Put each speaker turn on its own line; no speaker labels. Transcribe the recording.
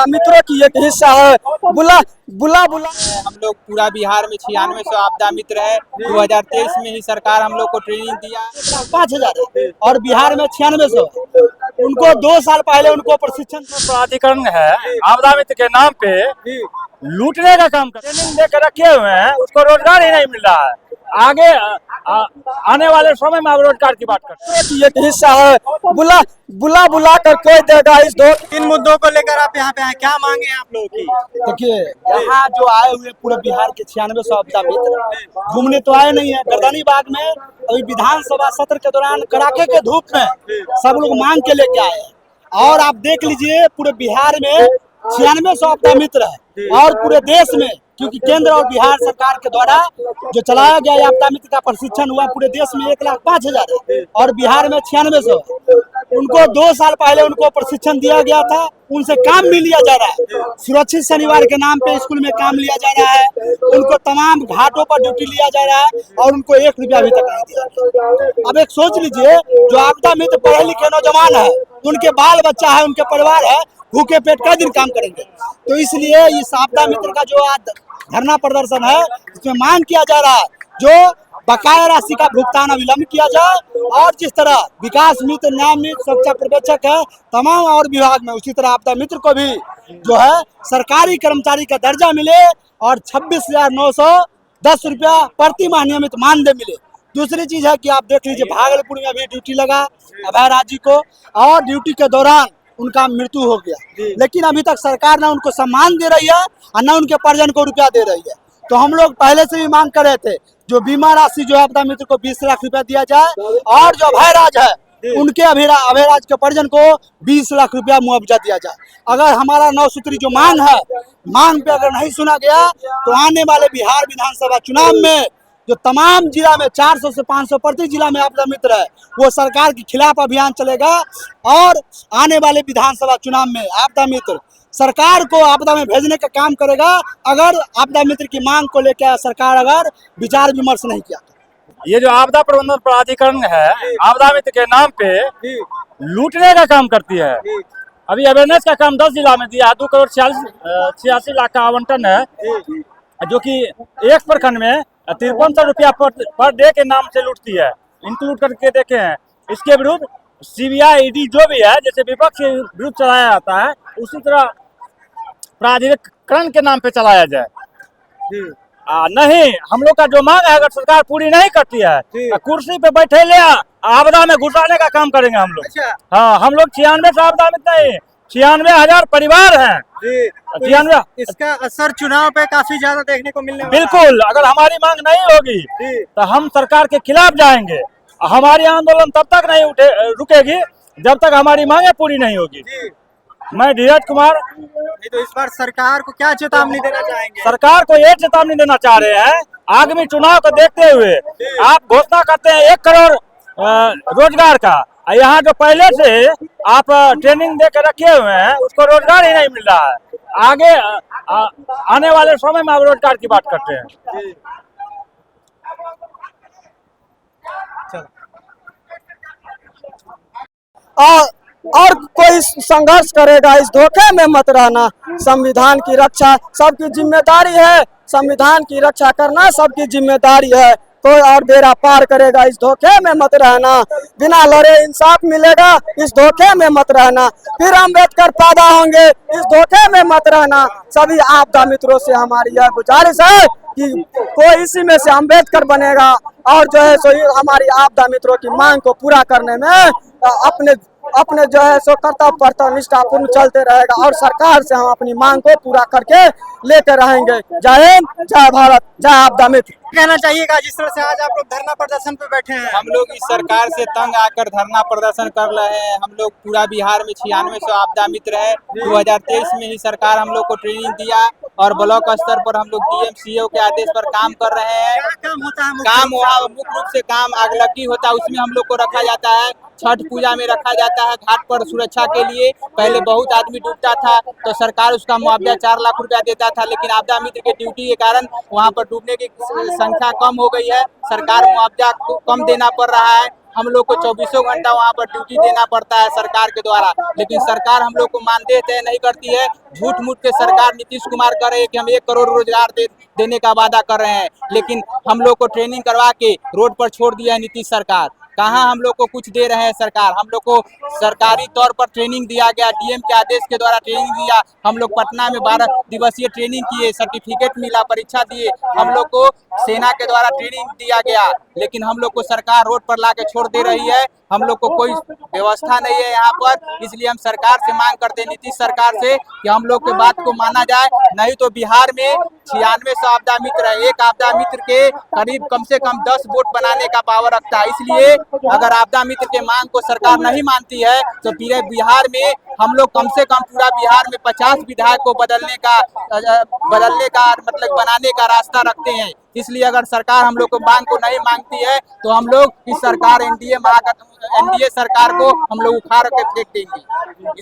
मित्रों की एक हिस्सा है। बुला बुला बुला
हम लोग पूरा बिहार में 9600 आपदा मित्र है। 2023 में ही सरकार हम लोग को ट्रेनिंग दिया
5000 और बिहार में 9600। उनको 2 साल पहले उनको प्रशिक्षण
प्राधिकरण है आपदा मित्र के नाम पे लूटने का काम कर ट्रेनिंग देकर रखे हुए हैं, उसको रोजगार ही नहीं मिल रहा है। आगे आने वाले समय में आप रोजगार की बात करते हैं।
की एक हिस्सा है। बुला बुला बुला कर कोई देगा इस दो।
इन मुद्दों को लेकर आप यहाँ पे आए, क्या मांगे हैं आप लोगों की?
देखिए, यहाँ जो आए हुए पूरे बिहार के 9600 आपदा मित्र घूमने तो आए नहीं है। गर्दनीबाग में अभी विधानसभा सत्र के दौरान कड़ाके के धूप में सब लोग मांग के लेके आए हैं। और आप देख लीजिए पूरे बिहार में 9600 आपदा मित्र है और पूरे देश में, क्योंकि केंद्र और बिहार सरकार के द्वारा जो चलाया गया आपदा मित्र का प्रशिक्षण हुआ पूरे देश में 1,05,000 है और बिहार में 9600। उनको 2 साल पहले उनको प्रशिक्षण दिया गया था, उनसे काम भी लिया जा रहा है। सुरक्षित शनिवार के नाम पे स्कूल में काम लिया जा रहा है, उनको तमाम घाटों पर ड्यूटी लिया जा रहा है और उनको 1 रुपया अभी तक नहीं दिया गया। अब एक सोच लीजिए, जो आपदा मित्र पढ़े लिखे नौजवान है, उनके बाल बच्चा है, उनके परिवार है, भूखे पेट कई दिन काम करेंगे। तो इसलिए इस आपदा मित्र का जो आज धरना प्रदर्शन है, इसमें मांग किया जा रहा है जो बकाया राशि का भुगतान अविलंब किया जाए और जिस तरह विकास मित्र, न्याय मित्र, सुरक्षा पर्यवेक्षक है तमाम और विभाग में, उसी तरह आपदा मित्र को भी जो है सरकारी कर्मचारी का दर्जा मिले और 26,910 रुपया प्रति माह नियमित मानदेय मिले। दूसरी चीज है कि आप देख लीजिए, भागलपुर में अभी ड्यूटी लगा अभय राज जी को और ड्यूटी के दौरान उनका मृत्यु हो गया, लेकिन अभी तक सरकार न उनको सम्मान दे रही है और न उनके परिजन को रुपया दे रही है। तो हम लोग पहले से भी मांग कर रहे थे जो बीमा राशि जो आपदा मित्र को 20 लाख रुपया दिया जाए और जो अभय राज है उनके अभय राज के परिजन को 20 लाख रुपया मुआवजा दिया जाए। अगर हमारा 9 सूत्री जो मांग है, मांग पे अगर नहीं सुना गया तो आने वाले बिहार विधानसभा चुनाव में जो तमाम जिला में 400 से 500 प्रति जिला में आपदा मित्र है, वो सरकार के खिलाफ अभियान चलेगा और आने वाले विधानसभा चुनाव में आपदा मित्र सरकार को आपदा में भेजने का काम करेगा अगर आपदा मित्र की मांग को लेकर सरकार अगर विचार विमर्श नहीं किया।
ये जो आपदा प्रबंधन प्राधिकरण है आपदा मित्र के नाम पे लूटने का काम करती है। अभी अवेयरनेस का काम 10 जिला में दिया है। 2 करोड़ 86 लाख का आवंटन है, जो कि एक प्रखंड में 5300 रुपया पर डे के नाम से लूटती है। इंक्लूड करके देखे हैं। इसके विरुद्ध सीबीआई ईडी जो भी है, जैसे विपक्ष के विरुद्ध चलाया जाता है, उसी तरह प्राधिकरण के नाम पे चलाया जाए। नहीं, हम लोग का जो मांग है अगर सरकार पूरी नहीं करती है तो कुर्सी पे बैठे ले आपदा में घुसाने का काम करेंगे हम लोग।
अच्छा।
हाँ, हम लोग 96 से आपदा मित्र नहीं, 96,000 परिवार हैं।
तो इसका असर चुनाव पे काफी ज्यादा देखने को मिलने वाला है।
बिल्कुल, अगर हमारी मांग नहीं होगी तो हम सरकार के खिलाफ जाएंगे। हमारी आंदोलन तब तक नहीं रुकेगी जब तक हमारी मांगे पूरी नहीं होगी। मैं धीरज कुमार।
तो इस बार सरकार को क्या चेतावनी देना चाहेंगे?
सरकार को ये चेतावनी देना चाह रहे हैं, आगामी चुनाव को देखते हुए आप घोषणा करते हैं 1 करोड़ रोजगार का, यहाँ जो पहले से आप ट्रेनिंग दे के रखे हुए हैं उसको रोजगार ही नहीं मिल रहा है। आगे आने वाले समय में आप रोजगार की बात करते हैं।
और कोई संघर्ष करेगा इस धोखे में मत रहना। संविधान की रक्षा सबकी जिम्मेदारी है, संविधान की रक्षा करना सबकी जिम्मेदारी है। कोई और बेड़ा पार करेगा इस धोखे में मत रहना। बिना लड़े इंसाफ मिलेगा इस धोखे में मत रहना। फिर अम्बेडकर पैदा होंगे इस धोखे में मत रहना। सभी आपदा मित्रों से हमारी यह गुजारिश है कि कोई इसी में से अम्बेडकर बनेगा और जो है सो हमारी आपदा मित्रों की मांग को पूरा करने में अपने जो है सो कर्तव्य निष्ठापूर्ण चलते रहेगा और सरकार से हम अपनी मांग को पूरा करके लेते रहेंगे। जय हिंद, जय भारत, जय आपदा मित्र।
कहना चाहिएगा जिस तरह से आज आप लोग धरना प्रदर्शन पे बैठे हैं?
हम लोग इस सरकार से तंग आकर धरना प्रदर्शन कर रहे हैं। हम लोग पूरा बिहार में 9600 आपदा मित्र है। 2023 में ही सरकार हम लोग को ट्रेनिंग दिया और ब्लॉक स्तर पर हम लोग डीएम सीओ के आदेश पर काम कर रहे हैं।
क्या काम होता है?
काम वहाँ मुख्य रूप से काम आगलगी होता है, उसमें हम लोग को रखा जाता है। छठ पूजा में रखा जाता है घाट पर सुरक्षा के लिए। पहले बहुत आदमी डूबता था तो सरकार उसका मुआवजा 4 लाख रुपया देता था, लेकिन आपदा मित्र के ड्यूटी के कारण वहाँ पर डूबने की संख्या कम हो गई है। सरकार मुआवजा कम देना पड़ रहा है हम लोग को 24 घंटा वहाँ पर ड्यूटी देना पड़ता है सरकार के द्वारा, लेकिन सरकार हम लोग को मानदेय तय नहीं करती है। झूठ मूठ के सरकार नीतीश कुमार कर रहे हैं कि हम 1 करोड़ रोजगार देने का वादा कर रहे हैं, लेकिन हम लोग को ट्रेनिंग करवा के रोड पर छोड़ दिया है नीतीश सरकार। कहाँ हम लोग को कुछ दे रहे हैं सरकार। हम लोग को सरकारी तौर पर ट्रेनिंग दिया गया, डीएम के आदेश के द्वारा ट्रेनिंग दिया। हम लोग पटना में 12 दिवसीय ट्रेनिंग किए, सर्टिफिकेट मिला, परीक्षा दिए। हम लोग को सेना के द्वारा ट्रेनिंग दिया गया, लेकिन हम लोग को सरकार रोड पर ला के छोड़ दे रही है। हम लोग को कोई व्यवस्था नहीं है यहाँ पर, इसलिए हम सरकार से मांग करते हैं, नीतीश सरकार से, कि हम लोग के बात को माना जाए। नहीं तो बिहार में 9600 आपदा मित्र है, एक आपदा मित्र के करीब कम से कम 10 वोट बनाने का पावर रखता है। इसलिए अगर आपदा मित्र के मांग को सरकार नहीं मानती है तो पूरे बिहार में हम लोग कम से कम पूरा बिहार में 50 विधायक को बदलने का मतलब बनाने का रास्ता रखते हैं। इसलिए अगर सरकार हम लोग को मांग को नहीं मांगती है तो हम लोग इस सरकार एनडीए सरकार को हम लोग उखाड़ के फेंक देंगे।